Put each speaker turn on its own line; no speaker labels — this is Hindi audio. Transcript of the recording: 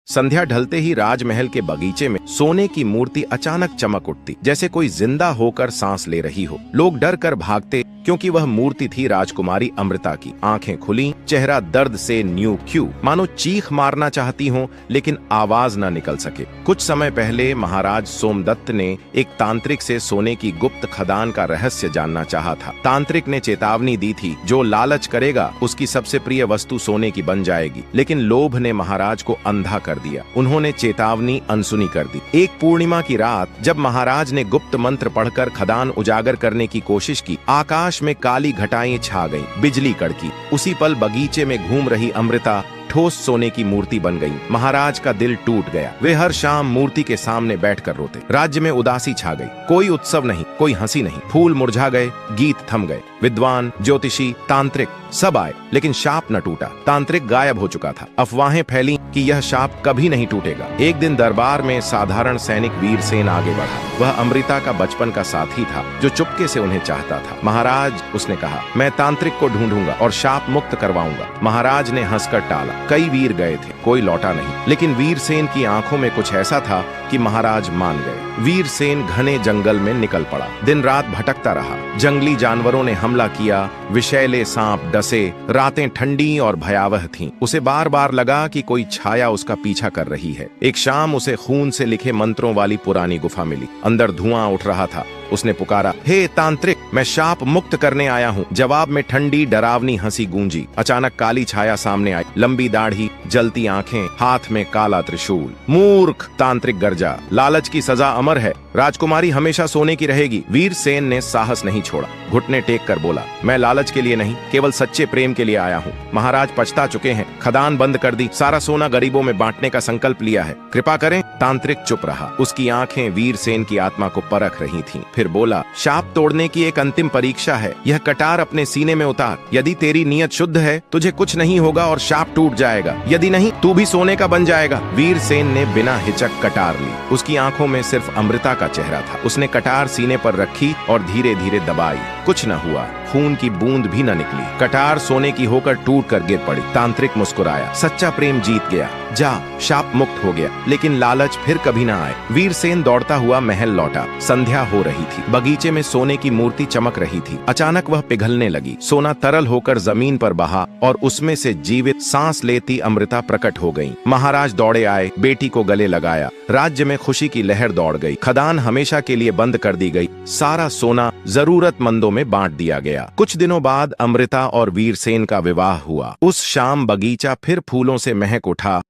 संध्या ढलते ही राजमहल के बगीचे में सोने की मूर्ति अचानक चमक उठती, जैसे कोई जिंदा होकर सांस ले रही हो। लोग डर कर भागते क्योंकि वह मूर्ति थी राजकुमारी अमृता की। आंखें खुली, चेहरा दर्द से न्यू क्यू, मानो चीख मारना चाहती हो लेकिन आवाज न निकल सके। कुछ समय पहले महाराज सोमदत्त ने एक तांत्रिक से सोने की गुप्त खदान का रहस्य जानना चाहा था। तांत्रिक ने चेतावनी दी थी, जो लालच करेगा उसकी सबसे प्रिय वस्तु सोने की बन जाएगी। लेकिन लोभ ने महाराज को अंधा कर दिया। उन्होंने चेतावनी अनसुनी कर दी। एक पूर्णिमा की रात जब महाराज ने गुप्त मंत्र पढ़कर खदान उजागर करने की कोशिश की, आकाश में काली घटाएं छा गईं, बिजली कड़की। उसी पल बगीचे में घूम रही अमृता ठोस सोने की मूर्ति बन गई। महाराज का दिल टूट गया। वे हर शाम मूर्ति के सामने बैठकर रोते। राज्य में उदासी छा गई। कोई उत्सव नहीं, कोई हंसी नहीं। फूल मुरझा गए, गीत थम गए। विद्वान, ज्योतिषी, तांत्रिक सब आए, लेकिन शाप न टूटा। तांत्रिक गायब हो चुका था। अफवाहें फैली कि यह शाप कभी नहीं टूटेगा। एक दिन दरबार में साधारण सैनिक वीरसेन आगे बढ़ा। वह अमृता का बचपन का साथी था, जो चुपके से उन्हें चाहता था। महाराज, उसने कहा, मैं तांत्रिक को ढूंढूंगा और शाप मुक्त करवाऊंगा। महाराज ने हंसकर टाला। कई वीर गए थे, कोई लौटा नहीं। लेकिन वीरसेन की आंखों में कुछ ऐसा था कि महाराज मान गए। वीरसेन घने जंगल में निकल पड़ा। दिन रात भटकता रहा। जंगली जानवरों ने हमला किया, विषैले सांप डसे। रातें ठंडी और भयावह थीं। उसे बार बार लगा कि कोई छाया उसका पीछा कर रही है। एक शाम उसे खून से लिखे मंत्रों वाली पुरानी गुफा मिली। अंदर धुआं उठ रहा था। उसने पुकारा, हे तांत्रिक, मैं शाप मुक्त करने आया हूँ। जवाब में ठंडी डरावनी हंसी गूंजी। अचानक काली छाया सामने आई। लंबी दाढ़ी, जलती आंखें, हाथ में काला त्रिशूल। मूर्ख, तांत्रिक गर्जा, लालच की सजा अमर है। राजकुमारी हमेशा सोने की रहेगी। वीरसेन ने साहस नहीं छोड़ा। घुटने टेक कर बोला, मैं लालच के लिए नहीं, केवल सच्चे प्रेम के लिए आया हूँ। महाराज पछता चुके हैं। खदान बंद कर दी। सारा सोना गरीबों में बांटने का संकल्प लिया है। कृपा करें। तांत्रिक चुप रहा। उसकी आंखें वीरसेन की आत्मा को परख रही थीं। फिर बोला, शाप तोड़ने की एक अंतिम परीक्षा है। यह कटार अपने सीने में उतार। यदि तेरी नीयत शुद्ध है, तुझे कुछ नहीं होगा और शाप टूट जाएगा। यदि नहीं, तू भी सोने का बन जाएगा। वीरसेन ने बिना हिचक कटार ली। उसकी आंखों में सिर्फ अमृता का चेहरा था। उसने कटार सीने पर रखी और धीरे धीरे दबाई। कुछ न हुआ। खून की बूंद भी न निकली। कटार सोने की होकर टूट कर गिर पड़ी। तांत्रिक मुस्कुराया। सच्चा प्रेम जीत गया। जा, शाप मुक्त हो गया। लेकिन लालच फिर कभी ना आए। वीरसेन दौड़ता हुआ महल लौटा। संध्या हो रही थी। बगीचे में सोने की मूर्ति चमक रही थी। अचानक वह पिघलने लगी। सोना तरल होकर जमीन पर बहा और उसमें से जीवित सांस लेती अमृता प्रकट हो गई। महाराज दौड़े आए, बेटी को गले लगाया। राज्य में खुशी की लहर दौड़ गई। खदान हमेशा के लिए बंद कर दी गई। सारा सोना जरूरतमंदों में बांट दिया गया। कुछ दिनों बाद अमृता और वीरसेन का विवाह हुआ। उस शाम बगीचा फिर फूलों से महक उठा